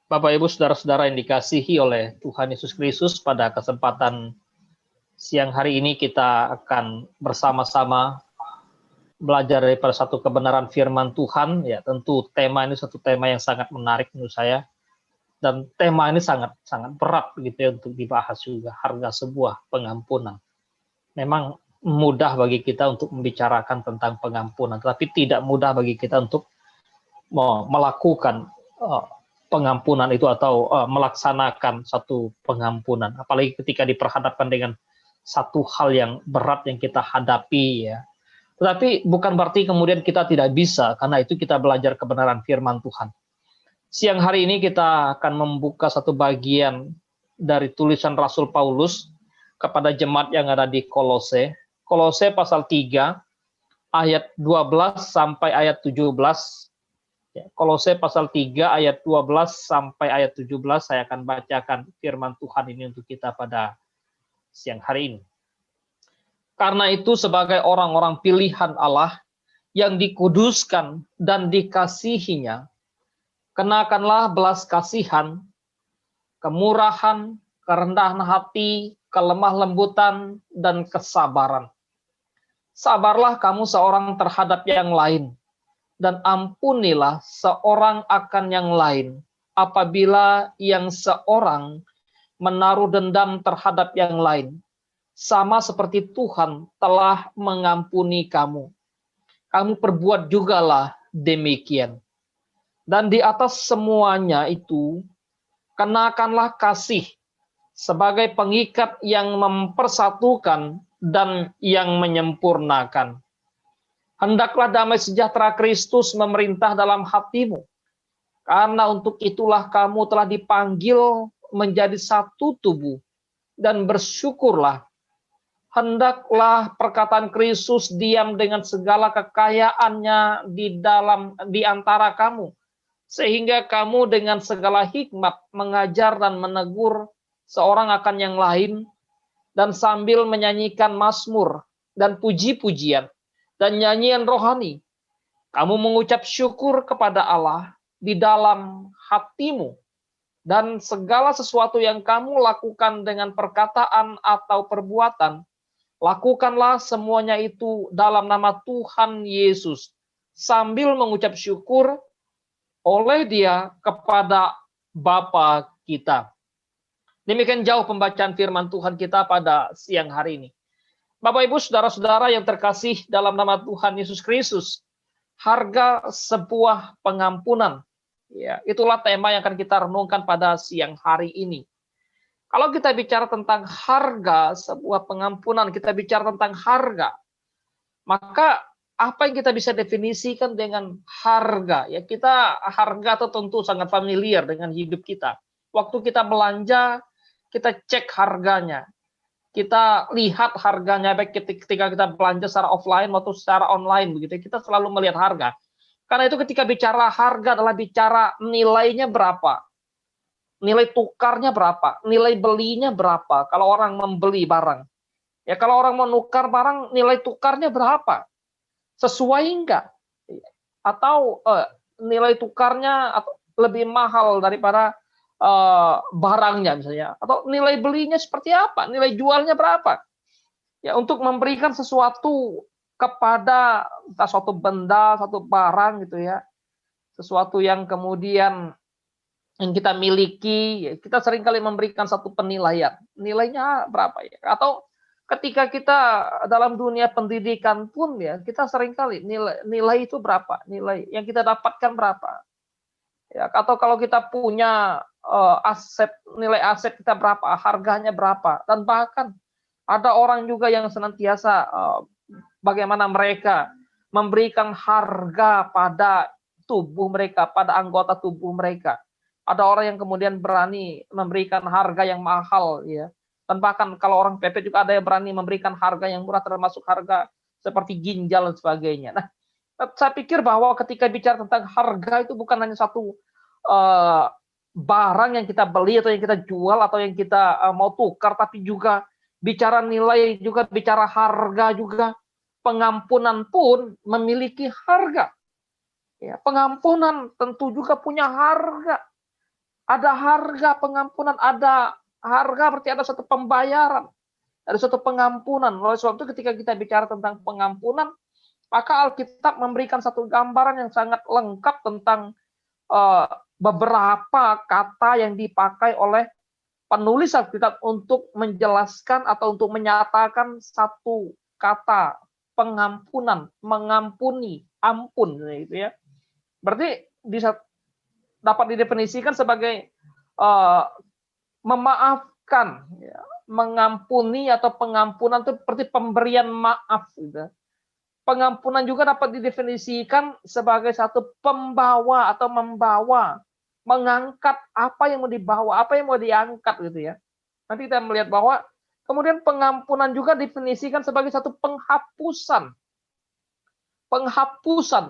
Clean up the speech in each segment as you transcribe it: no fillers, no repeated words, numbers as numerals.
Bapak, Ibu, Saudara-saudara yang dikasihi oleh Tuhan Yesus Kristus, pada kesempatan siang hari ini kita akan bersama-sama belajar daripada satu kebenaran firman Tuhan. Ya, tentu tema ini satu tema yang sangat menarik menurut saya, dan tema ini sangat berat begitu ya untuk dibahas juga. Harga sebuah pengampunan. Memang mudah bagi kita untuk membicarakan tentang pengampunan, tetapi tidak mudah bagi kita untuk melakukan pengampunan itu atau melaksanakan satu pengampunan, apalagi ketika diperhadapkan dengan satu hal yang berat yang kita hadapi ya. Tetapi bukan berarti kemudian kita tidak bisa, karena itu kita belajar kebenaran firman Tuhan. Siang hari ini kita akan membuka satu bagian dari tulisan Rasul Paulus kepada jemaat yang ada di Kolose. Kolose pasal 3 ayat 12 sampai ayat 17. Kolose pasal 3 ayat 12 sampai ayat 17, saya akan bacakan firman Tuhan ini untuk kita pada siang hari ini. Karena itu sebagai orang-orang pilihan Allah yang dikuduskan dan dikasihinya, kenakanlah belas kasihan, kemurahan, kerendahan hati, kelemah lembutan, dan kesabaran. Sabarlah kamu seorang terhadap yang lain, dan ampunilah seorang akan yang lain apabila yang seorang menaruh dendam terhadap yang lain, sama seperti Tuhan telah mengampuni kamu. Kamu perbuat jugalah demikian. Dan di atas semuanya itu, kenakanlah kasih sebagai pengikat yang mempersatukan dan yang menyempurnakan. Hendaklah damai sejahtera Kristus memerintah dalam hatimu, karena untuk itulah kamu telah dipanggil menjadi satu tubuh, dan bersyukurlah. Hendaklah perkataan Kristus diam dengan segala kekayaannya di antara kamu, sehingga kamu dengan segala hikmat mengajar dan menegur seorang akan yang lain, dan sambil menyanyikan mazmur dan puji-pujian dan nyanyian rohani, kamu mengucap syukur kepada Allah di dalam hatimu, dan segala sesuatu yang kamu lakukan dengan perkataan atau perbuatan, lakukanlah semuanya itu dalam nama Tuhan Yesus, sambil mengucap syukur oleh Dia kepada Bapa kita. Demikian jauh pembacaan firman Tuhan kita pada siang hari ini. Bapak, Ibu, Saudara-saudara yang terkasih dalam nama Tuhan Yesus Kristus, harga sebuah pengampunan. Ya, itulah tema yang akan kita renungkan pada siang hari ini. Kalau kita bicara tentang harga sebuah pengampunan, kita bicara tentang harga, maka apa yang kita bisa definisikan dengan harga? Ya, harga itu tentu sangat familiar dengan hidup kita. Waktu kita belanja, kita cek harganya. Kita lihat harganya, baik ketika kita belanja secara offline maupun secara online begitu, kita selalu melihat harga. Karena itu ketika bicara harga adalah bicara nilainya berapa, nilai tukarnya berapa, nilai belinya berapa. Kalau orang membeli barang, ya kalau orang menukar barang, nilai tukarnya berapa, sesuai enggak, atau nilai tukarnya atau lebih mahal daripada barangnya misalnya, atau nilai belinya seperti apa, nilai jualnya berapa. Ya, untuk memberikan sesuatu kepada suatu benda, satu barang gitu ya, sesuatu yang kemudian yang kita miliki, ya, kita seringkali memberikan satu penilaian, nilainya berapa ya. Atau ketika kita dalam dunia pendidikan pun ya, kita seringkali nilai itu berapa, nilai yang kita dapatkan berapa. Ya, atau kalau kita punya aset, nilai aset kita berapa, harganya berapa. Dan bahkan ada orang juga yang senantiasa bagaimana mereka memberikan harga pada tubuh mereka, pada anggota tubuh mereka. Ada orang yang kemudian berani memberikan harga yang mahal, ya. Dan bahkan kalau orang PP juga ada yang berani memberikan harga yang murah, termasuk harga seperti ginjal dan sebagainya. Nah, saya pikir bahwa ketika bicara tentang harga itu bukan hanya satu barang yang kita beli atau yang kita jual atau yang kita mau tukar, tapi juga bicara nilai, juga bicara harga juga. Pengampunan pun memiliki harga. Ya, pengampunan tentu juga punya harga. Ada harga pengampunan, ada harga berarti ada satu pembayaran, ada satu pengampunan. Oleh sebab itu ketika kita bicara tentang pengampunan, maka Alkitab memberikan satu gambaran yang sangat lengkap tentang beberapa kata yang dipakai oleh penulis Alkitab untuk menjelaskan atau untuk menyatakan satu kata pengampunan, mengampuni, ampun, gitu ya. Berarti bisa dapat didefinisikan sebagai memaafkan, ya. Mengampuni atau pengampunan itu seperti pemberian maaf, gitu. Pengampunan juga dapat didefinisikan sebagai satu pembawa atau membawa, mengangkat apa yang mau dibawa, apa yang mau diangkat, gitu ya. Nanti kita melihat bahwa kemudian pengampunan juga definisikan sebagai satu penghapusan,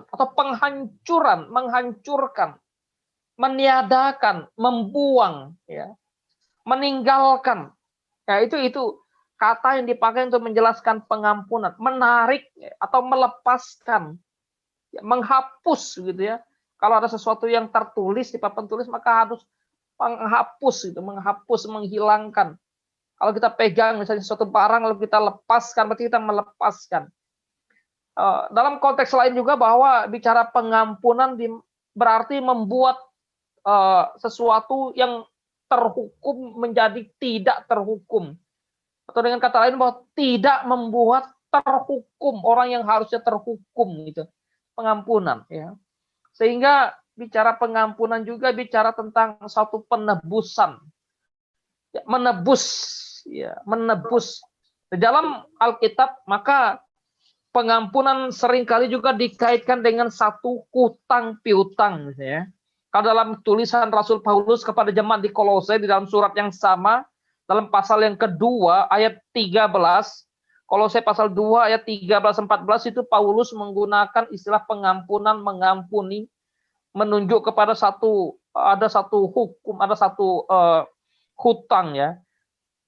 atau penghancuran, menghancurkan, meniadakan, membuang, ya, meninggalkan. Ya, itu kata yang dipakai untuk menjelaskan pengampunan, menarik atau melepaskan, ya, menghapus, gitu ya. Kalau ada sesuatu yang tertulis di papan tulis, maka harus menghapus, itu, menghapus, menghilangkan. Kalau kita pegang misalnya suatu barang lalu kita lepaskan, berarti kita melepaskan. Dalam konteks lain juga bahwa bicara pengampunan berarti membuat sesuatu yang terhukum menjadi tidak terhukum. Atau dengan kata lain bahwa tidak membuat terhukum orang yang harusnya terhukum, gitu. Pengampunan, ya. Sehingga bicara pengampunan juga bicara tentang satu penebusan. Ya, menebus, ya, menebus. Di dalam Alkitab maka pengampunan seringkali juga dikaitkan dengan satu hutang piutang, ya. Kalau dalam tulisan Rasul Paulus kepada jemaat di Kolose di dalam surat yang sama, dalam pasal yang kedua ayat 13, Kolose pasal 2 ayat 13-14 itu Paulus menggunakan istilah pengampunan, mengampuni, menunjuk kepada ada satu hukum, ada satu hutang, ya.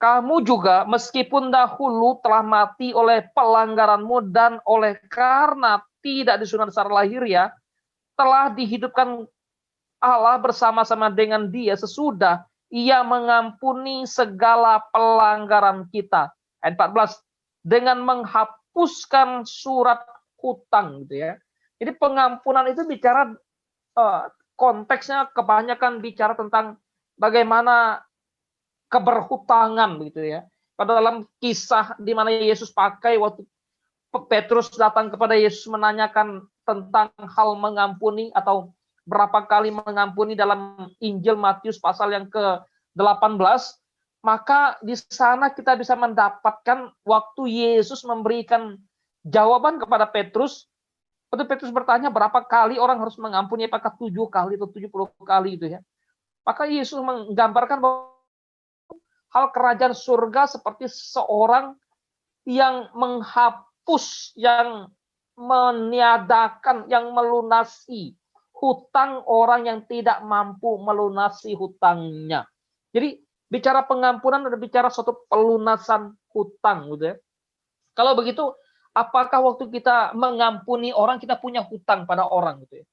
Kamu juga meskipun dahulu telah mati oleh pelanggaranmu dan oleh karena tidak disunat secara lahiriah, telah dihidupkan Allah bersama-sama dengan Dia sesudah Ia mengampuni segala pelanggaran kita. Ayat 14, dengan menghapuskan surat hutang, gitu ya. Jadi pengampunan itu bicara konteksnya kebanyakan bicara tentang bagaimana keberhutangan, gitu ya. Pada dalam kisah di mana Yesus pakai waktu Petrus datang kepada Yesus menanyakan tentang hal mengampuni atau berapa kali mengampuni dalam Injil Matius pasal yang ke-18, maka di sana kita bisa mendapatkan waktu Yesus memberikan jawaban kepada Petrus. Waktu Petrus bertanya berapa kali orang harus mengampuni, apakah 7 kali atau 70 kali, itu ya. Maka Yesus menggambarkan bahwa hal kerajaan surga seperti seorang yang menghapus, yang meniadakan, yang melunasi hutang orang yang tidak mampu melunasi hutangnya. Jadi bicara pengampunan ada bicara suatu pelunasan hutang, gitu ya. Kalau begitu, apakah waktu kita mengampuni orang kita punya hutang pada orang, gitu ya.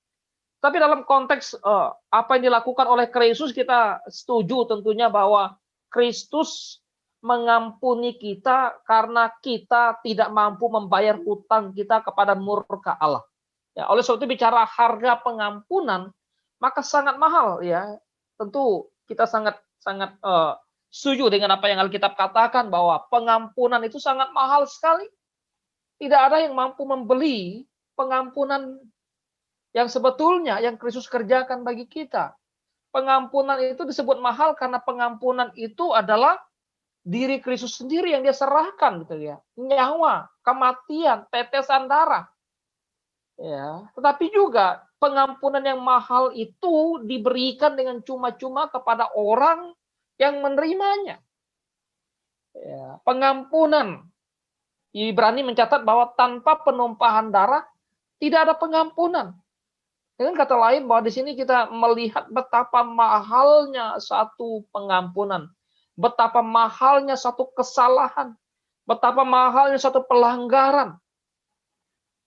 Tapi dalam konteks apa yang dilakukan oleh Kristus, kita setuju tentunya bahwa Kristus mengampuni kita karena kita tidak mampu membayar hutang kita kepada murka Allah. Ya, oleh sebab itu bicara harga pengampunan maka sangat mahal, ya. Tentu kita sangat setuju dengan apa yang Alkitab katakan bahwa pengampunan itu sangat mahal sekali. Tidak ada yang mampu membeli pengampunan yang sebetulnya yang Kristus kerjakan bagi kita. Pengampunan itu disebut mahal karena pengampunan itu adalah diri Kristus sendiri yang Dia serahkan, gitu ya. Nyawa, kematian, tetesan darah. Ya, tetapi juga pengampunan yang mahal itu diberikan dengan cuma-cuma kepada orang yang menerimanya. Ya, pengampunan. Ibrani mencatat bahwa tanpa penumpahan darah tidak ada pengampunan. Dengan kata lain bahwa di sini kita melihat betapa mahalnya satu pengampunan, betapa mahalnya satu kesalahan, betapa mahalnya satu pelanggaran.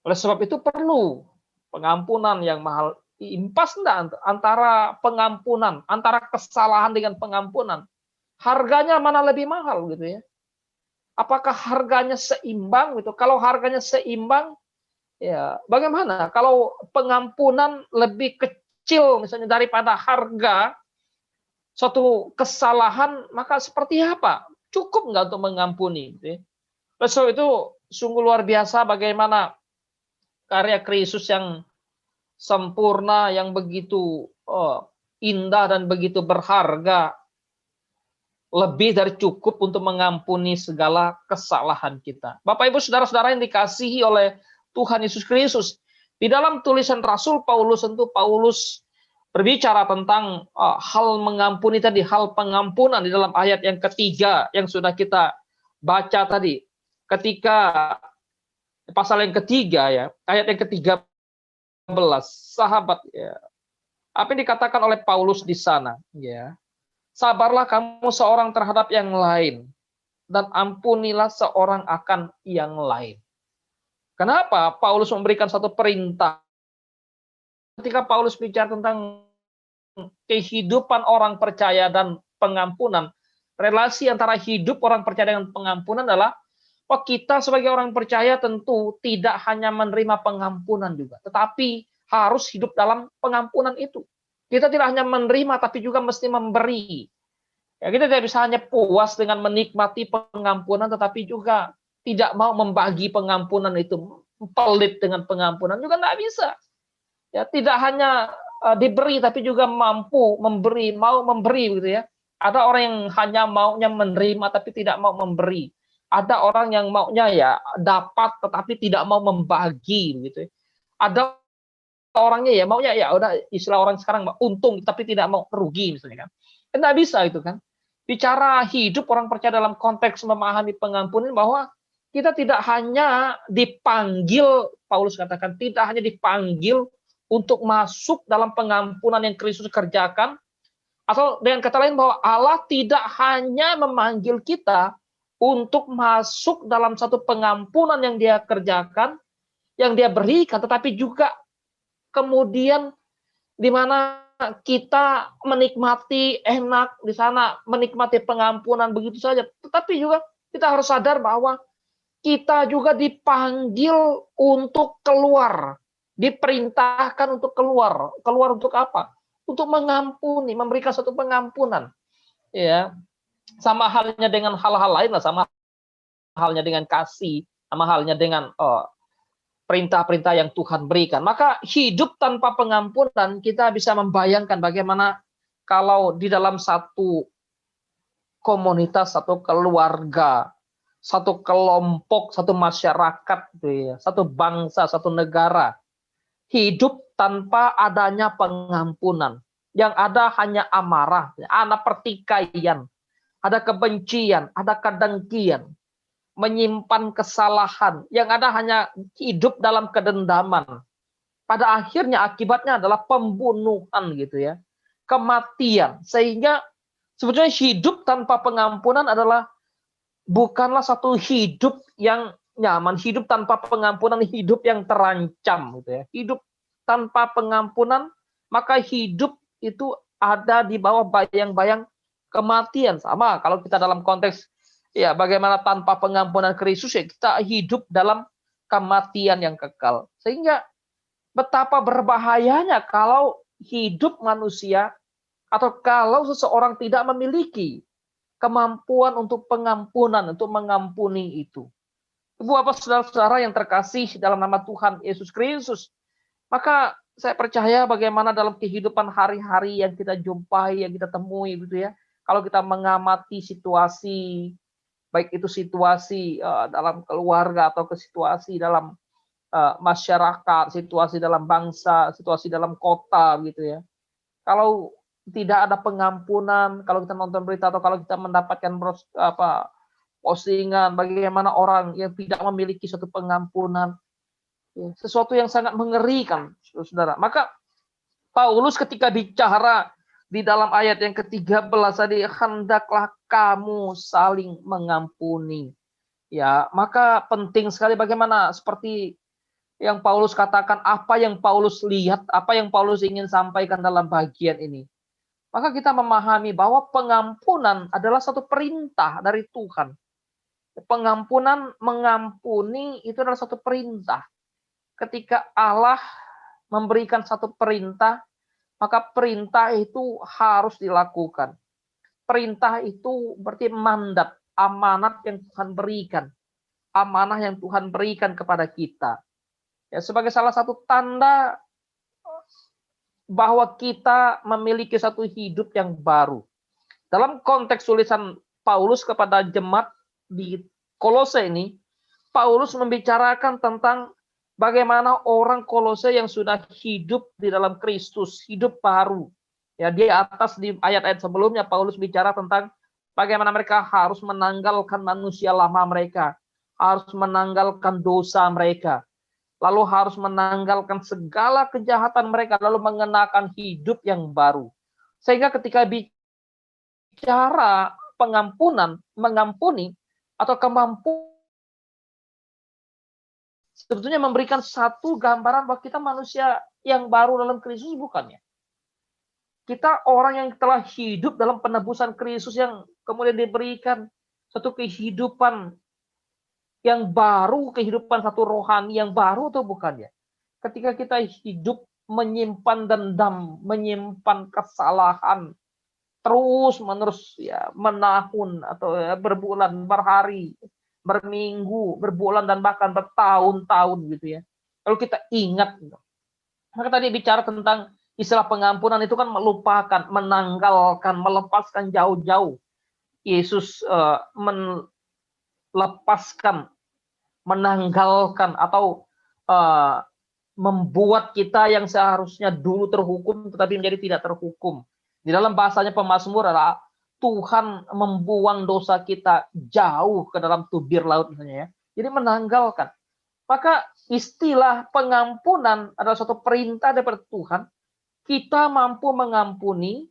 Oleh sebab itu perlu pengampunan yang mahal impas enggak antara pengampunan, antara kesalahan dengan pengampunan? Harganya mana lebih mahal gitu ya? Apakah harganya seimbang gitu? Kalau harganya seimbang, ya bagaimana? Kalau pengampunan lebih kecil misalnya daripada harga suatu kesalahan, maka seperti apa? Cukup nggak untuk mengampuni? Gitu ya? So itu sungguh luar biasa bagaimana karya Kristus yang sempurna, yang begitu indah dan begitu berharga, lebih dari cukup untuk mengampuni segala kesalahan kita. Bapak Ibu Saudara-saudara yang dikasihi oleh Tuhan Yesus Kristus, di dalam tulisan Rasul Paulus, tentu Paulus berbicara tentang hal mengampuni tadi, hal pengampunan di dalam ayat yang ketiga yang sudah kita baca tadi. Ketika pasal yang ketiga ya, ayat yang ke-13, sahabat ya. Apa yang dikatakan oleh Paulus di sana ya. Sabarlah kamu seorang terhadap yang lain, dan ampunilah seorang akan yang lain. Kenapa Paulus memberikan satu perintah? Ketika Paulus bicara tentang kehidupan orang percaya dan pengampunan, relasi antara hidup orang percaya dengan pengampunan adalah, kita sebagai orang percaya tentu tidak hanya menerima pengampunan juga, tetapi harus hidup dalam pengampunan itu. Kita tidak hanya menerima, tapi juga mesti memberi. Ya, kita tidak bisa hanya puas dengan menikmati pengampunan, tetapi juga tidak mau membagi pengampunan itu, pelit dengan pengampunan juga tidak bisa. Ya, tidak hanya diberi, tapi juga mampu memberi, mau memberi, gitu ya. Ada orang yang hanya maunya menerima, tapi tidak mau memberi. Ada orang yang maunya ya dapat, tetapi tidak mau membagi, gitu ya. Ada orangnya ya maunya ya udah, istilah orang sekarang untung tapi tidak mau rugi misalnya kan. Enggak bisa itu kan. Bicara hidup orang percaya dalam konteks memahami pengampunan, bahwa kita tidak hanya dipanggil, Paulus katakan tidak hanya dipanggil untuk masuk dalam pengampunan yang Kristus kerjakan, atau dengan kata lain bahwa Allah tidak hanya memanggil kita untuk masuk dalam satu pengampunan yang Dia kerjakan, yang Dia berikan, tetapi juga kemudian di mana kita menikmati enak di sana, menikmati pengampunan begitu saja. Tetapi juga kita harus sadar bahwa kita juga dipanggil untuk keluar, diperintahkan untuk keluar. Keluar untuk apa? Untuk mengampuni, memberikan satu pengampunan. Ya, sama halnya dengan hal-hal lain lah, sama halnya dengan kasih, sama halnya dengan perintah-perintah yang Tuhan berikan. Maka hidup tanpa pengampunan, kita bisa membayangkan bagaimana kalau di dalam satu komunitas, satu keluarga, satu kelompok, satu masyarakat, satu bangsa, satu negara, hidup tanpa adanya pengampunan. Yang ada hanya amarah, ada pertikaian, ada kebencian, ada kedengkian, menyimpan kesalahan, yang ada hanya hidup dalam kedendaman. Pada akhirnya akibatnya adalah pembunuhan gitu ya, kematian. Sehingga sebetulnya hidup tanpa pengampunan adalah bukanlah satu hidup yang nyaman. Hidup tanpa pengampunan, hidup yang terancam gitu ya. Hidup tanpa pengampunan, maka hidup itu ada di bawah bayang-bayang kematian. Sama kalau kita dalam konteks ya, bagaimana tanpa pengampunan Kristus ya kita hidup dalam kematian yang kekal. Sehingga betapa berbahayanya kalau hidup manusia atau kalau seseorang tidak memiliki kemampuan untuk pengampunan, untuk mengampuni itu. Ibu bapak saudara-saudara yang terkasih dalam nama Tuhan Yesus Kristus, maka saya percaya bagaimana dalam kehidupan hari-hari yang kita jumpai, yang kita temui gitu ya. Kalau kita mengamati situasi, baik itu situasi dalam keluarga atau ke situasi dalam masyarakat, situasi dalam bangsa, situasi dalam kota gitu ya. Kalau tidak ada pengampunan, kalau kita nonton berita atau kalau kita mendapatkan postingan bagaimana orang yang tidak memiliki suatu pengampunan, ya, sesuatu yang sangat mengerikan, saudara. Maka Paulus ketika bicara di dalam ayat yang ke-13 tadi, hendaklah kamu saling mengampuni. Ya, maka penting sekali bagaimana seperti yang Paulus katakan, apa yang Paulus lihat, apa yang Paulus ingin sampaikan dalam bagian ini, maka kita memahami bahwa pengampunan adalah satu perintah dari Tuhan. Pengampunan, mengampuni itu adalah satu perintah. Ketika Allah memberikan satu perintah, maka perintah itu harus dilakukan. Perintah itu berarti mandat, amanat yang Tuhan berikan. Amanah yang Tuhan berikan kepada kita. Ya, sebagai salah satu tanda bahwa kita memiliki satu hidup yang baru. Dalam konteks tulisan Paulus kepada jemaat di Kolose ini, Paulus membicarakan tentang bagaimana orang Kolose yang sudah hidup di dalam Kristus, hidup baru. Ya, di atas di ayat-ayat sebelumnya Paulus bicara tentang bagaimana mereka harus menanggalkan manusia lama mereka, harus menanggalkan dosa mereka, lalu harus menanggalkan segala kejahatan mereka, lalu mengenakan hidup yang baru. Sehingga ketika bicara pengampunan, mengampuni, atau kemampuan, sebetulnya memberikan satu gambaran bahwa kita manusia yang baru dalam Kristus, bukannya. Kita orang yang telah hidup dalam penebusan Kristus yang kemudian diberikan satu kehidupan yang baru, kehidupan satu rohani yang baru, atau bukan ya? Ketika kita hidup menyimpan dendam, menyimpan kesalahan, terus menerus ya menahun atau ya, berbulan, berhari, berminggu, berbulan dan bahkan bertahun-tahun gitu ya. Lalu kita ingat, maka tadi bicara tentang istilah pengampunan itu kan melupakan, menanggalkan, melepaskan jauh-jauh. Yesus melepaskan, menanggalkan atau membuat kita yang seharusnya dulu terhukum tetapi menjadi tidak terhukum. Di dalam bahasanya pemazmur adalah Tuhan membuang dosa kita jauh ke dalam tubir laut misalnya ya. Jadi menanggalkan. Maka istilah pengampunan adalah suatu perintah daripada Tuhan. Kita mampu mengampuni,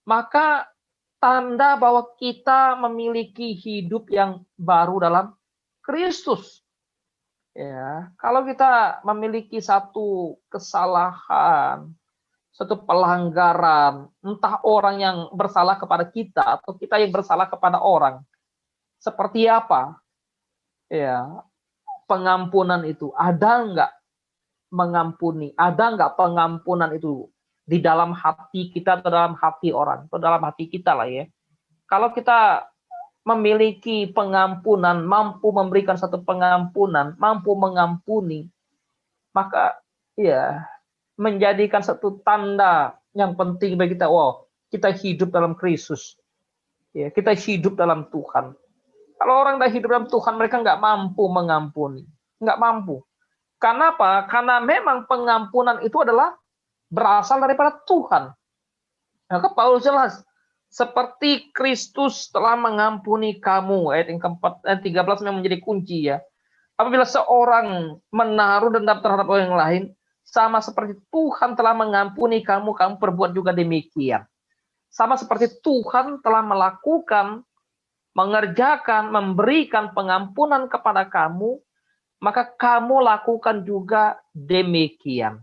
maka tanda bahwa kita memiliki hidup yang baru dalam Kristus. Ya, kalau kita memiliki satu kesalahan, satu pelanggaran, entah orang yang bersalah kepada kita atau kita yang bersalah kepada orang, seperti apa? Ya, pengampunan itu ada nggak mengampuni? Ada nggak pengampunan itu di dalam hati kita atau dalam hati orang atau dalam hati kita lah ya? Kalau kita memiliki pengampunan, mampu memberikan satu pengampunan, mampu mengampuni, maka ya menjadikan satu tanda yang penting bagi kita. Wow, kita hidup dalam Kristus. Ya, kita hidup dalam Tuhan. Kalau orang dah hidup dalam Tuhan, mereka nggak mampu mengampuni. Nggak mampu. Kenapa? Karena memang pengampunan itu adalah berasal daripada Tuhan. Maka Paulus jelas, seperti Kristus telah mengampuni kamu. Ayat yang keempat, ayat 13 memang menjadi kunci ya. Apabila seorang menaruh dendam terhadap orang lain, sama seperti Tuhan telah mengampuni kamu, kamu perbuat juga demikian. Sama seperti Tuhan telah melakukan, mengerjakan, memberikan pengampunan kepada kamu, maka kamu lakukan juga demikian.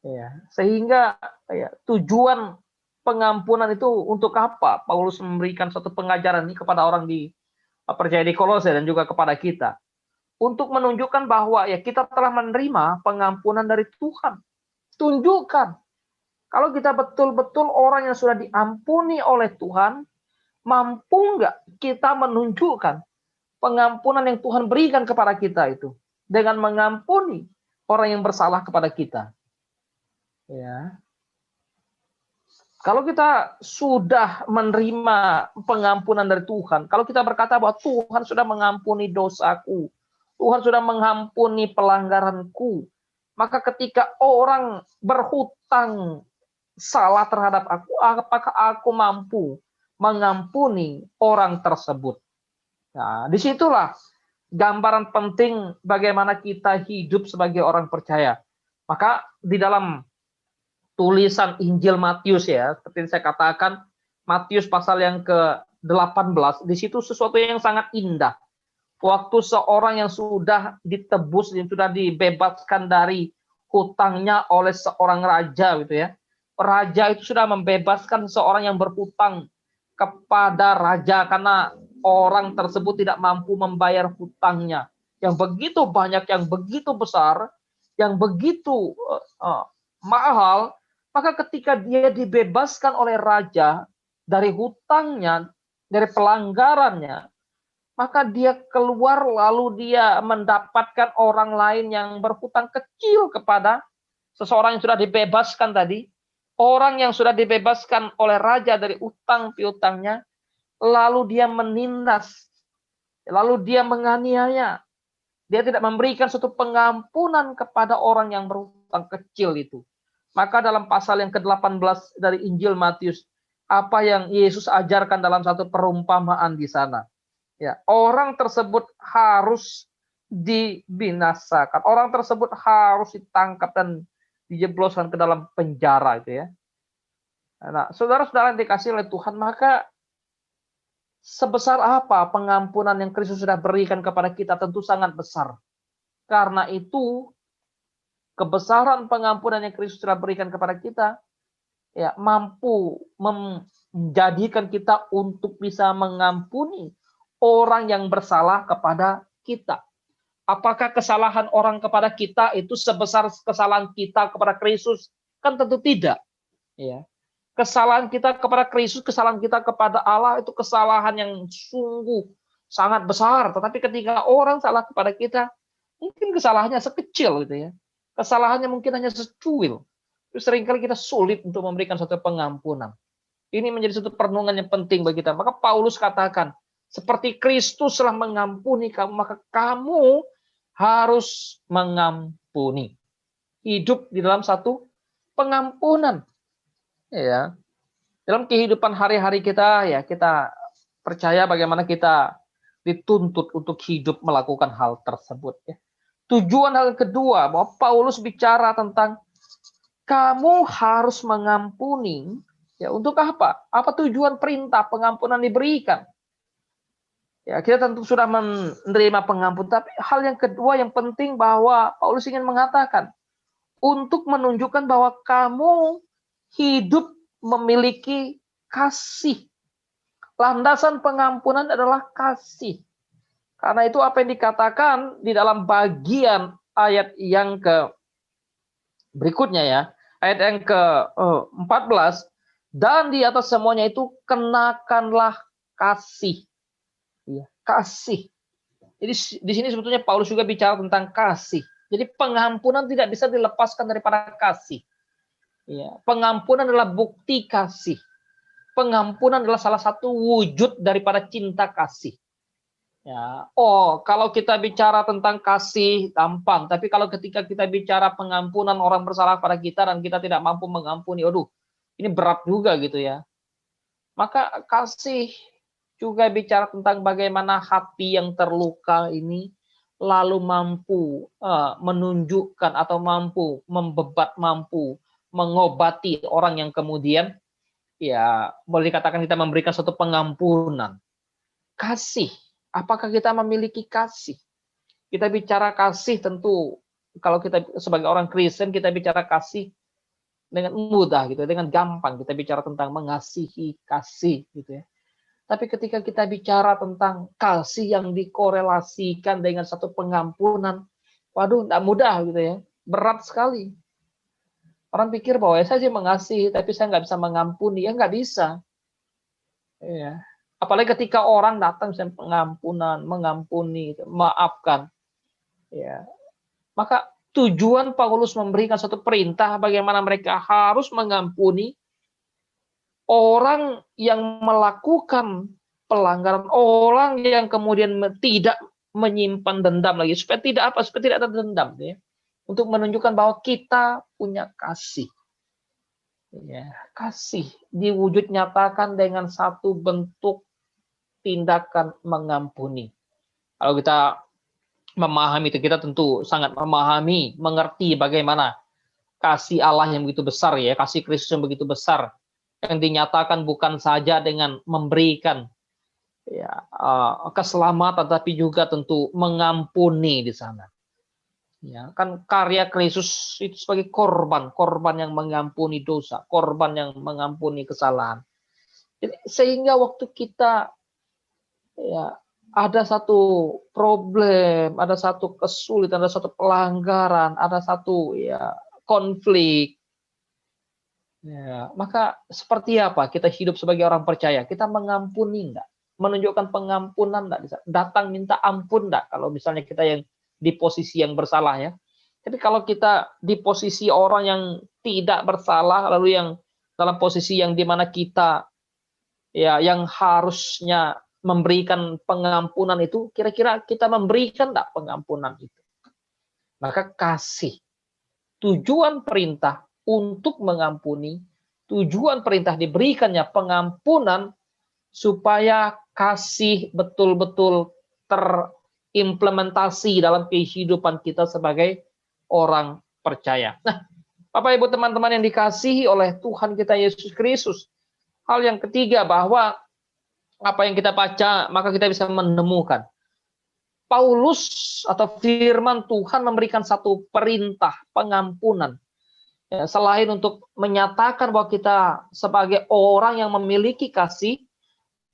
Ya, sehingga ya, tujuan pengampunan itu untuk apa? Paulus memberikan suatu pengajaran ini kepada orang di percaya di Kolose dan juga kepada kita. Untuk menunjukkan bahwa ya kita telah menerima pengampunan dari Tuhan. Tunjukkan. Kalau kita betul-betul orang yang sudah diampuni oleh Tuhan, mampu nggak kita menunjukkan pengampunan yang Tuhan berikan kepada kita itu dengan mengampuni orang yang bersalah kepada kita. Ya. Kalau kita sudah menerima pengampunan dari Tuhan, kalau kita berkata bahwa Tuhan sudah mengampuni dosaku, Tuhan sudah mengampuni pelanggaranku, maka ketika orang berhutang salah terhadap aku, apakah aku mampu mengampuni orang tersebut? Nah, disitulah gambaran penting bagaimana kita hidup sebagai orang percaya. Maka di dalam tulisan Injil Matius ya, seperti saya katakan, Matius pasal yang ke-18, di situ sesuatu yang sangat indah. Waktu seorang yang sudah ditebus, yang sudah dibebaskan dari hutangnya oleh seorang raja gitu ya. Raja itu sudah membebaskan seorang yang berhutang kepada raja karena orang tersebut tidak mampu membayar hutangnya. Yang begitu banyak, yang begitu besar, yang begitu mahal, maka ketika dia dibebaskan oleh raja dari hutangnya, dari pelanggarannya, maka dia keluar lalu dia mendapatkan orang lain yang berhutang kecil kepada seseorang yang sudah dibebaskan tadi. Orang yang sudah dibebaskan oleh raja dari utang piutangnya, lalu dia menindas, lalu dia menganiaya. Dia tidak memberikan suatu pengampunan kepada orang yang berhutang kecil itu. Maka dalam pasal yang ke-18 dari Injil Matius, apa yang Yesus ajarkan dalam satu perumpamaan di sana. Ya, orang tersebut harus dibinasakan. Orang tersebut harus ditangkap dan dijebloskan ke dalam penjara itu ya. Nah, saudara-saudara yang dikasih oleh Tuhan, maka sebesar apa pengampunan yang Kristus sudah berikan kepada kita tentu sangat besar. Karena itu, kebesaran pengampunan yang Kristus sudah berikan kepada kita, ya mampu menjadikan kita untuk bisa mengampuni orang yang bersalah kepada kita. Apakah kesalahan orang kepada kita itu sebesar kesalahan kita kepada Kristus? Kan tentu tidak. Ya. Kesalahan kita kepada Kristus, kesalahan kita kepada Allah itu kesalahan yang sungguh sangat besar. Tetapi ketika orang salah kepada kita, mungkin kesalahannya sekecil gitu ya. Kesalahannya mungkin hanya secuil. Terus seringkali kita sulit untuk memberikan suatu pengampunan. Ini menjadi suatu perenungan yang penting bagi kita. Maka Paulus katakan, seperti Kristus telah mengampuni kamu, maka kamu harus mengampuni. Hidup di dalam satu pengampunan. Ya. Dalam kehidupan hari-hari kita, ya kita percaya bagaimana kita dituntut untuk hidup melakukan hal tersebut. Ya. Tujuan hal kedua, bahwa Paulus bicara tentang kamu harus mengampuni. Ya, untuk apa? Apa tujuan perintah pengampunan diberikan? Ya, kita tentu sudah menerima pengampunan, tapi hal yang kedua yang penting bahwa Paulus ingin mengatakan untuk menunjukkan bahwa kamu hidup memiliki kasih. Landasan pengampunan adalah kasih. Karena itu apa yang dikatakan di dalam bagian ayat yang ke berikutnya ya, ayat yang ke-14, dan di atas semuanya itu kenakanlah kasih. Ya, kasih. Jadi di sini sebetulnya Paulus juga bicara tentang kasih. Jadi pengampunan tidak bisa dilepaskan daripada kasih. Ya, pengampunan adalah bukti kasih. Pengampunan adalah salah satu wujud daripada cinta kasih. Ya, kalau kita bicara tentang kasih gampang, tapi kalau ketika kita bicara pengampunan orang bersalah pada kita dan kita tidak mampu mengampuni, ini berat juga gitu ya. Maka kasih juga bicara tentang bagaimana hati yang terluka ini lalu mampu menunjukkan atau mampu mampu mengobati orang yang kemudian ya boleh dikatakan kita memberikan suatu pengampunan. Kasih, apakah kita memiliki kasih? Kita bicara kasih tentu kalau kita sebagai orang Kristen kita bicara kasih dengan mudah gitu, dengan gampang kita bicara tentang mengasihi kasih gitu ya. Tapi ketika kita bicara tentang kasih yang dikorelasikan dengan satu pengampunan, waduh, tidak mudah gitu ya, berat sekali. Orang pikir bahwa saya sih mengasihi, tapi saya nggak bisa mengampuni, ya nggak bisa. Ya. Apalagi ketika orang datang misalnya pengampunan, mengampuni, maafkan. Ya. Maka tujuan Paulus memberikan satu perintah bagaimana mereka harus mengampuni orang yang melakukan pelanggaran, orang yang kemudian tidak menyimpan dendam lagi, supaya tidak ada dendam, ya, untuk menunjukkan bahwa kita punya kasih. Ya, kasih diwujud nyatakan dengan satu bentuk tindakan mengampuni. Kalau kita memahami itu, kita tentu sangat memahami, mengerti bagaimana kasih Allah yang begitu besar, ya, kasih Kristus yang begitu besar, yang dinyatakan bukan saja dengan memberikan ya keselamatan, tapi juga tentu mengampuni di sana. Ya, kan karya Kristus itu sebagai korban, korban yang mengampuni dosa, korban yang mengampuni kesalahan. Jadi, sehingga waktu kita ya ada satu problem, ada satu kesulitan, ada satu pelanggaran, ada satu ya konflik, ya, maka seperti apa kita hidup sebagai orang percaya? Kita mengampuni enggak? Menunjukkan pengampunan enggak? Datang minta ampun enggak? Kalau misalnya kita yang di posisi yang bersalah ya. Tapi kalau kita di posisi orang yang tidak bersalah, lalu yang dalam posisi yang dimana kita ya yang harusnya memberikan pengampunan itu, kira-kira kita memberikan enggak pengampunan itu? Maka kasih. Tujuan perintah untuk mengampuni, tujuan perintah diberikannya pengampunan supaya kasih betul-betul terimplementasi dalam kehidupan kita sebagai orang percaya. Nah, Bapak Ibu teman-teman yang dikasihi oleh Tuhan kita Yesus Kristus, hal yang ketiga bahwa apa yang kita baca maka kita bisa menemukan Paulus atau firman Tuhan memberikan satu perintah pengampunan. Ya, selain untuk menyatakan bahwa kita sebagai orang yang memiliki kasih,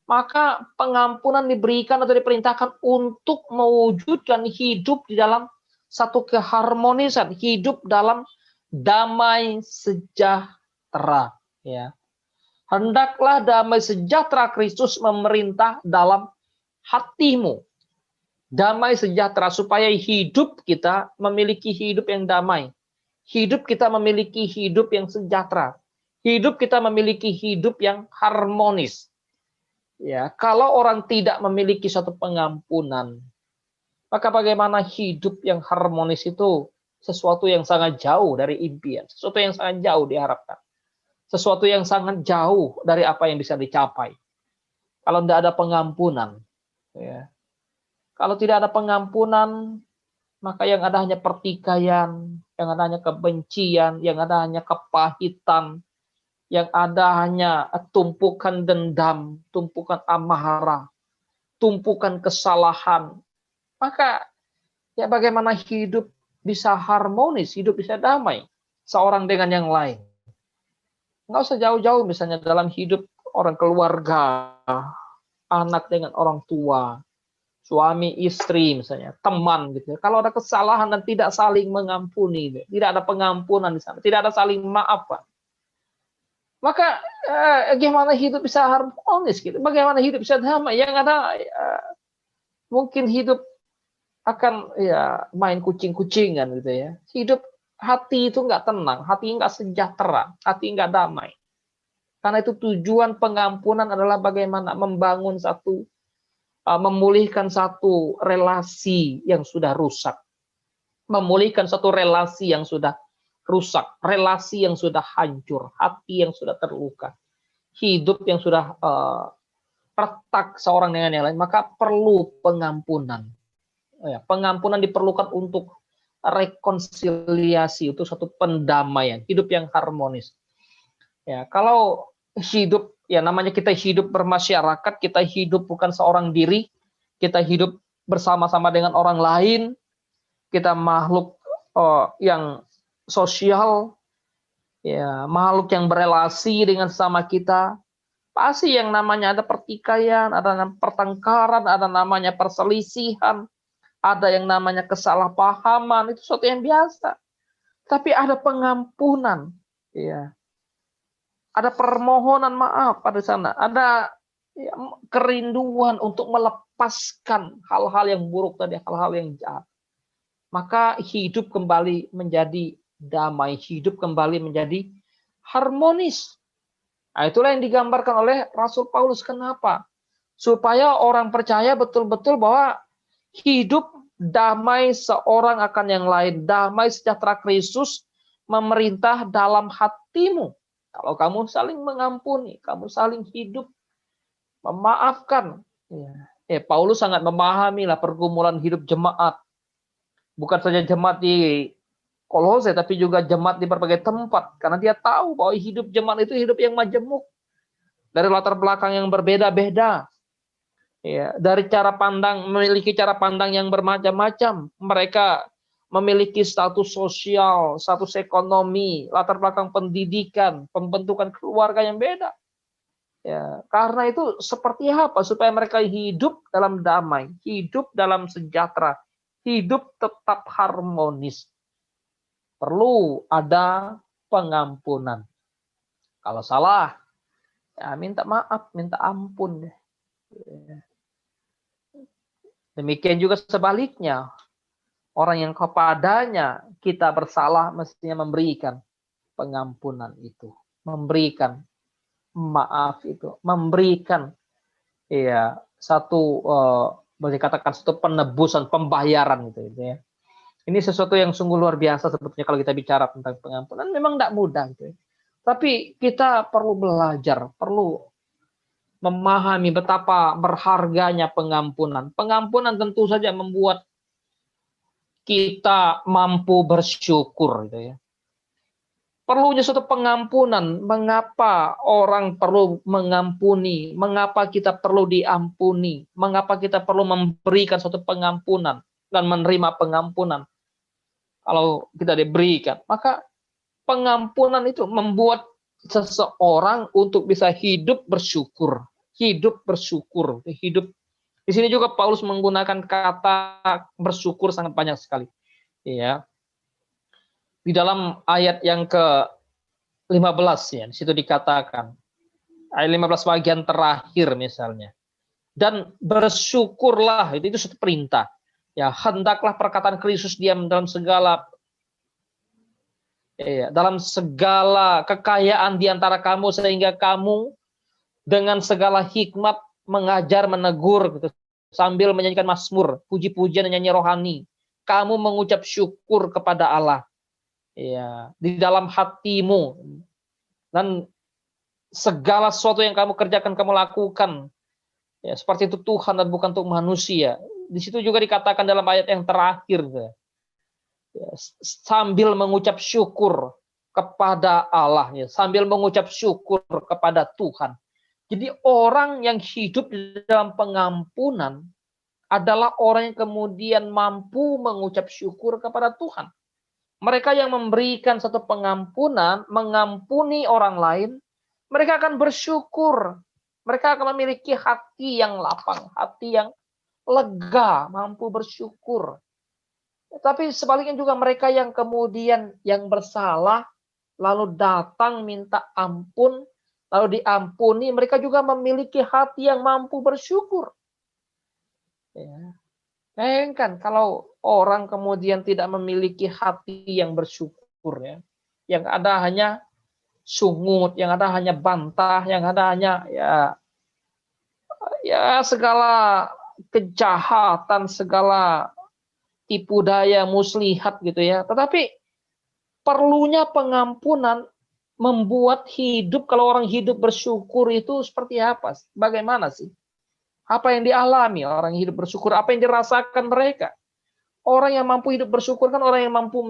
maka pengampunan diberikan atau diperintahkan untuk mewujudkan hidup di dalam satu keharmonisan, hidup dalam damai sejahtera. Ya. Hendaklah damai sejahtera Kristus memerintah dalam hatimu. Damai sejahtera supaya hidup kita memiliki hidup yang damai. Hidup kita memiliki hidup yang sejahtera. Hidup kita memiliki hidup yang harmonis. Ya, kalau orang tidak memiliki suatu pengampunan, maka bagaimana hidup yang harmonis itu sesuatu yang sangat jauh dari impian, sesuatu yang sangat jauh diharapkan. Sesuatu yang sangat jauh dari apa yang bisa dicapai. Kalau tidak ada pengampunan, ya. Kalau tidak ada pengampunan, maka yang ada hanya pertikaian, yang ada hanya kebencian, yang ada hanya kepahitan, yang ada hanya tumpukan dendam, tumpukan amarah, tumpukan kesalahan. Maka ya bagaimana hidup bisa harmonis, hidup bisa damai seorang dengan yang lain. Nggak usah jauh-jauh misalnya dalam hidup orang keluarga, anak dengan orang tua, suami istri misalnya, teman gitu. Kalau ada kesalahan dan tidak saling mengampuni, tidak ada pengampunan di sana, tidak ada saling maafan, maka gimana hidup bisa harmonis gitu? Bagaimana hidup bisa damai? Yang ada mungkin hidup akan ya main kucing-kucingan gitu ya. Hidup hati itu nggak tenang, hati nggak sejahtera, hati nggak damai. Karena itu tujuan pengampunan adalah bagaimana membangun satu memulihkan satu relasi yang sudah rusak, memulihkan satu relasi yang sudah rusak, relasi yang sudah hancur, hati yang sudah terluka, hidup yang sudah retak seorang dengan yang lain, maka perlu pengampunan. Ya, pengampunan diperlukan untuk rekonsiliasi, untuk satu pendamaian, hidup yang harmonis. Ya, kalau hidup ya namanya kita hidup bermasyarakat, kita hidup bukan seorang diri, kita hidup bersama-sama dengan orang lain, kita makhluk yang sosial, ya makhluk yang berelasi dengan sama kita, pasti yang namanya ada pertikaian, ada pertengkaran, ada namanya perselisihan, ada yang namanya kesalahpahaman, itu sesuatu yang biasa. Tapi ada pengampunan, ya. Ada permohonan maaf pada sana, ada ya, kerinduan untuk melepaskan hal-hal yang buruk tadi, hal-hal yang jahat. Maka hidup kembali menjadi damai, hidup kembali menjadi harmonis. Nah, itulah yang digambarkan oleh Rasul Paulus. Kenapa? Supaya orang percaya betul-betul bahwa hidup damai seorang akan yang lain, damai sejahtera Kristus memerintah dalam hatimu. Kalau kamu saling mengampuni, kamu saling hidup, memaafkan. Paulus sangat memahami lah pergumulan hidup jemaat. Bukan saja jemaat di Kolose, tapi juga jemaat di berbagai tempat. Karena dia tahu bahwa hidup jemaat itu hidup yang majemuk. Dari latar belakang yang berbeda-beda. Ya, dari cara pandang, memiliki cara pandang yang bermacam-macam. Mereka memiliki status sosial, status ekonomi, latar belakang pendidikan, pembentukan keluarga yang beda. Ya, karena itu seperti apa supaya mereka hidup dalam damai, hidup dalam sejahtera, hidup tetap harmonis. Perlu ada pengampunan. Kalau salah, ya minta maaf, minta ampun. Demikian juga sebaliknya, orang yang kepadanya kita bersalah mestinya memberikan pengampunan itu, memberikan maaf itu, memberikan ya satu boleh dikatakan satu penebusan, pembayaran gitu ya. Ini sesuatu yang sungguh luar biasa sebetulnya kalau kita bicara tentang pengampunan, memang tidak mudah gitu ya. Tapi kita perlu belajar, perlu memahami betapa berharganya pengampunan. Pengampunan tentu saja membuat kita mampu bersyukur gitu ya. Perlunya suatu pengampunan. Mengapa orang perlu mengampuni? Mengapa kita perlu diampuni? Mengapa kita perlu memberikan suatu pengampunan dan menerima pengampunan? Kalau kita diberikan, maka pengampunan itu membuat seseorang untuk bisa hidup bersyukur, hidup bersyukur, hidup. Di sini juga Paulus menggunakan kata bersyukur sangat banyak sekali. Ya, di dalam ayat yang ke-15 ya, di situ dikatakan, ayat 15 bagian terakhir misalnya. Dan bersyukurlah, itu satu perintah. Ya, hendaklah perkataan Kristus diam dalam segala kekayaan di antara kamu sehingga kamu dengan segala hikmat mengajar, menegur gitu, sambil menyanyikan mazmur, puji-pujian dan nyanyi rohani. Kamu mengucap syukur kepada Allah. Ya, di dalam hatimu, dan segala sesuatu yang kamu kerjakan, kamu lakukan ya seperti itu Tuhan dan bukan untuk manusia. Di situ juga dikatakan dalam ayat yang terakhir ya, sambil mengucap syukur kepada Allah ya, sambil mengucap syukur kepada Tuhan. Jadi orang yang hidup di dalam pengampunan adalah orang yang kemudian mampu mengucap syukur kepada Tuhan. Mereka yang memberikan satu pengampunan, mengampuni orang lain, mereka akan bersyukur. Mereka akan memiliki hati yang lapang, hati yang lega, mampu bersyukur. Tapi sebaliknya juga mereka yang kemudian yang bersalah, lalu datang minta ampun, lalu diampuni, mereka juga memiliki hati yang mampu bersyukur. Ya. Bayangkan kalau orang kemudian tidak memiliki hati yang bersyukur ya. Yang ada hanya sungut, yang ada hanya bantah, yang ada hanya ya segala kejahatan, segala tipu daya muslihat gitu ya. Tetapi perlunya pengampunan membuat hidup, kalau orang hidup bersyukur itu seperti apa? Bagaimana sih? Apa yang dialami orang yang hidup bersyukur? Apa yang dirasakan mereka? Orang yang mampu hidup bersyukur kan orang yang mampu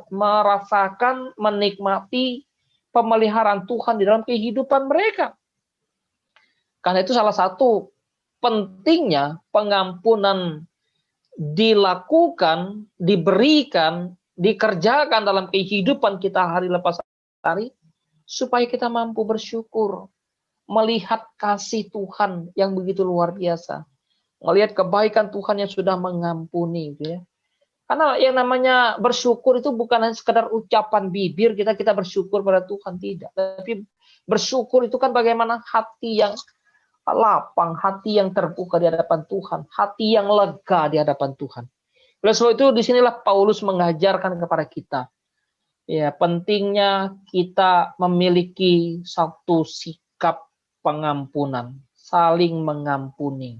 merasakan, menikmati pemeliharaan Tuhan di dalam kehidupan mereka. Karena itu salah satu pentingnya pengampunan dilakukan, diberikan, dikerjakan dalam kehidupan kita hari lepas hari, supaya kita mampu bersyukur, melihat kasih Tuhan yang begitu luar biasa, melihat kebaikan Tuhan yang sudah mengampuni, gitu ya. Karena yang namanya bersyukur itu bukan hanya sekedar ucapan bibir kita bersyukur pada Tuhan, tidak. Tapi bersyukur itu kan bagaimana hati yang lapang, hati yang terbuka di hadapan Tuhan, hati yang lega di hadapan Tuhan. Oleh sebab itu disinilah Paulus mengajarkan kepada kita, ya pentingnya kita memiliki satu sikap pengampunan, saling mengampuni.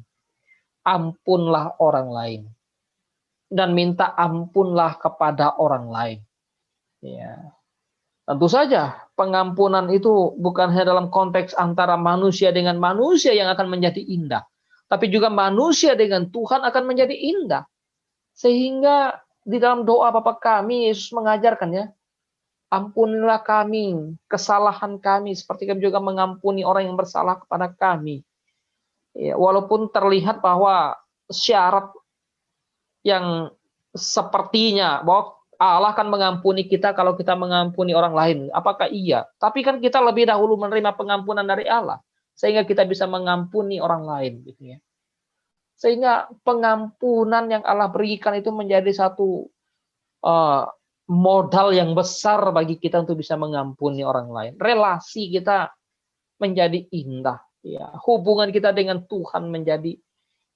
Ampunlah orang lain dan minta ampunlah kepada orang lain. Ya. Tentu saja pengampunan itu bukan hanya dalam konteks antara manusia dengan manusia yang akan menjadi indah, tapi juga manusia dengan Tuhan akan menjadi indah. Sehingga di dalam doa Bapa kami, Yesus mengajarkan ya, ampunilah kami kesalahan kami seperti kami juga mengampuni orang yang bersalah kepada kami. Ya, walaupun terlihat bahwa syarat yang sepertinya bahwa Allah akan mengampuni kita kalau kita mengampuni orang lain. Apakah iya? Tapi kan kita lebih dahulu menerima pengampunan dari Allah sehingga kita bisa mengampuni orang lain gitu ya. Sehingga pengampunan yang Allah berikan itu menjadi satu uh, modal yang besar bagi kita untuk bisa mengampuni orang lain. Relasi kita menjadi indah, ya. Hubungan kita dengan Tuhan menjadi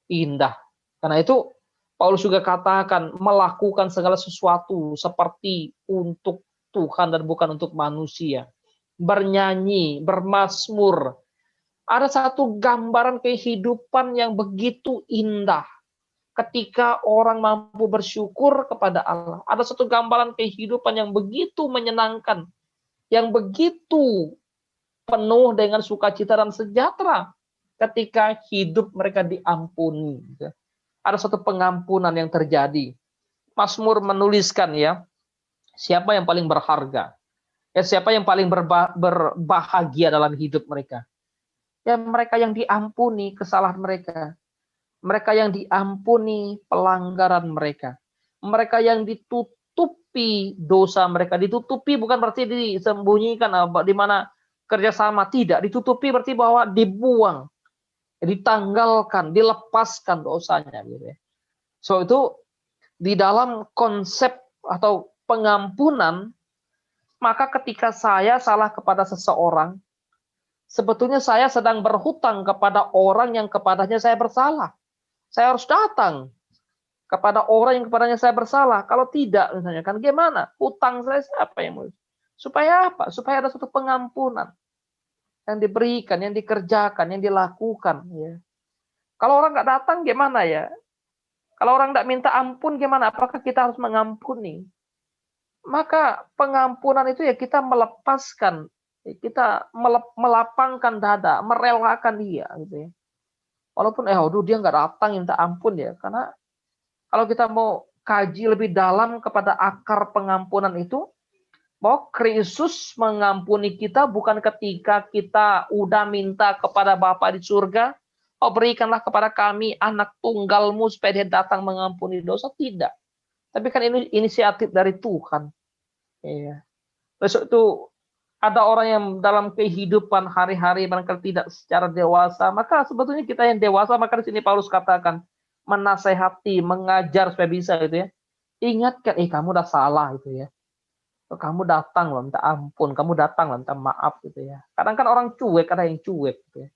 indah. Karena itu Paulus juga katakan melakukan segala sesuatu seperti untuk Tuhan dan bukan untuk manusia. Bernyanyi, bermazmur. Ada satu gambaran kehidupan yang begitu indah ketika orang mampu bersyukur kepada Allah. Ada satu gambaran kehidupan yang begitu menyenangkan, yang begitu penuh dengan sukacita dan sejahtera ketika hidup mereka diampuni. Ada satu pengampunan yang terjadi. Mazmur menuliskan ya, siapa yang paling berharga? Ya, siapa yang paling berbahagia dalam hidup mereka? Ya, mereka yang diampuni kesalahan mereka. Mereka yang diampuni pelanggaran mereka. Mereka yang ditutupi dosa mereka. Ditutupi bukan berarti disembunyikan di mana kerjasama. Tidak. Ditutupi berarti bahwa dibuang, ditanggalkan, dilepaskan dosanya. Gitu ya. So itu di dalam konsep atau pengampunan, maka ketika saya salah kepada seseorang, sebetulnya saya sedang berhutang kepada orang yang kepadanya saya bersalah. Saya harus datang kepada orang yang kepadanya saya bersalah. Kalau tidak, misalnya kan gimana? Hutang saya siapa yang mau? Supaya apa? Supaya ada suatu pengampunan yang diberikan, yang dikerjakan, yang dilakukan. Ya. Kalau orang nggak datang, gimana ya? Kalau orang nggak minta ampun, gimana? Apakah kita harus mengampuni? Maka pengampunan itu ya kita melepaskan, kita melapangkan dada, merelakan dia, gitu ya. Walaupun aduh dia nggak datang minta ampun ya, karena kalau kita mau kaji lebih dalam kepada akar pengampunan itu, bahwa Kristus mengampuni kita bukan ketika kita udah minta kepada Bapa di surga, oh berikanlah kepada kami anak tunggalmu supaya dia datang mengampuni dosa, tidak. Tapi kan ini inisiatif dari Tuhan. Iya. Besok itu ada orang yang dalam kehidupan hari-hari barangkali tidak secara dewasa, maka sebetulnya kita yang dewasa, maka di sini Paulus katakan menasehati, mengajar supaya bisa gitu ya. Ingatkan, kamu udah salah gitu ya. Kamu datang loh minta ampun, kamu datang loh minta maaf gitu ya. Kadang kan orang cuek, ada yang cuek gitu ya.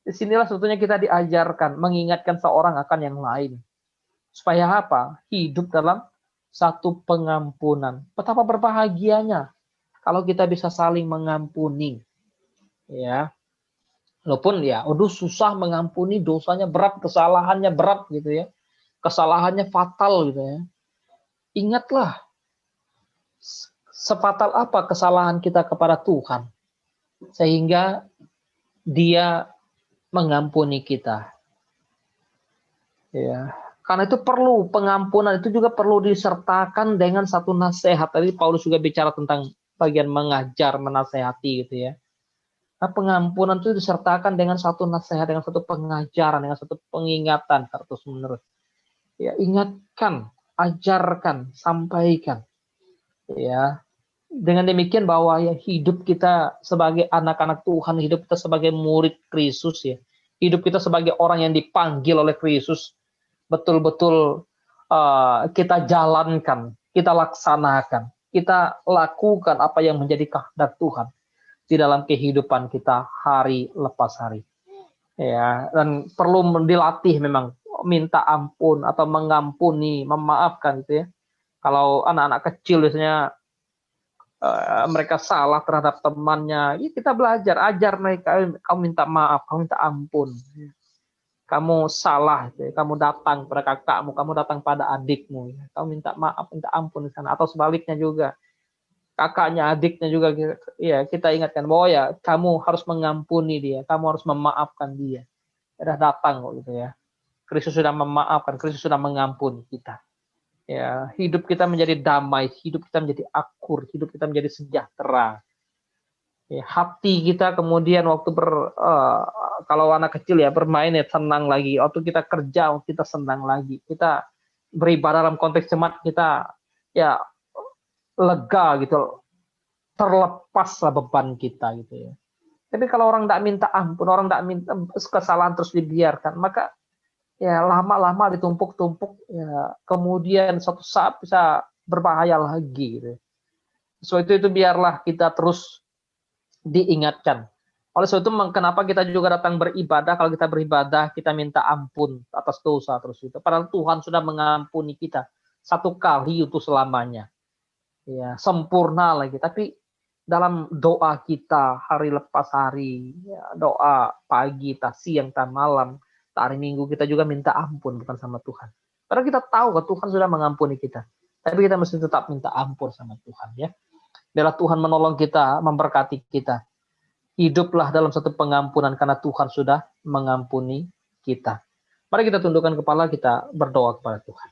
Disinilah sebetulnya kita diajarkan mengingatkan seorang akan yang lain. Supaya apa? Hidup dalam satu pengampunan. Betapa berbahagianya kalau kita bisa saling mengampuni, ya. Walaupun ya, susah mengampuni, dosanya berat, kesalahannya berat gitu ya, kesalahannya fatal gitu ya. Ingatlah, sefatal apa kesalahan kita kepada Tuhan, sehingga Dia mengampuni kita. Ya, karena itu perlu pengampunan itu juga perlu disertakan dengan satu nasihat. Tadi Paulus juga bicara tentang bagian mengajar, menasehati gitu ya. Nah, pengampunan itu disertakan dengan satu nasihat, dengan satu pengajaran, dengan satu pengingatan terus menerus. Ya, ingatkan, ajarkan, sampaikan. Ya, dengan demikian bahwa ya hidup kita sebagai anak-anak Tuhan, hidup kita sebagai murid Kristus ya, hidup kita sebagai orang yang dipanggil oleh Kristus, betul-betul kita jalankan, kita laksanakan, kita lakukan apa yang menjadi kehendak Tuhan di dalam kehidupan kita hari lepas hari. Ya, dan perlu dilatih memang minta ampun atau mengampuni, memaafkan gitu ya. Kalau anak-anak kecil biasanya mereka salah terhadap temannya, ya kita belajar, ajar mereka, kamu minta maaf, kamu minta ampun. Kamu salah, gitu ya. Kamu datang pada kakakmu, kamu datang pada adikmu, ya. Kamu minta maaf, minta ampun di sana, atau sebaliknya juga, kakaknya, adiknya juga, ya kita ingatkan bahwa ya kamu harus mengampuni dia, kamu harus memaafkan dia. Sudah datang kok gitu ya. Kristus sudah memaafkan, Kristus sudah mengampuni kita. Ya, hidup kita menjadi damai, hidup kita menjadi akur, hidup kita menjadi sejahtera. Ya, hati kita kemudian waktu kalau anak kecil ya bermain ya senang lagi. Waktu kita kerja kita senang lagi. Kita beribadah dalam konteks jemaat kita ya lega gitu, terlepas lah beban kita gitu ya. Tapi kalau orang tidak minta ampun, orang tidak minta kesalahan terus dibiarkan, maka ya lama-lama ditumpuk-tumpuk ya kemudian suatu saat bisa berbahaya lagi gitu. So itu biarlah kita terus diingatkan. Oleh sebab itu kenapa kita juga datang beribadah, kalau kita beribadah kita minta ampun atas dosa terus itu. Padahal Tuhan sudah mengampuni kita satu kali untuk selamanya. Ya, sempurna lagi. Tapi dalam doa kita hari lepas hari, ya, doa pagi, siang, malam, hari Minggu kita juga minta ampun bukan sama Tuhan. Karena kita tahu bahwa Tuhan sudah mengampuni kita. Tapi kita mesti tetap minta ampun sama Tuhan ya. Biarlah Tuhan menolong kita, memberkati kita. Hiduplah dalam satu pengampunan karena Tuhan sudah mengampuni kita. Mari kita tundukkan kepala, kita berdoa kepada Tuhan.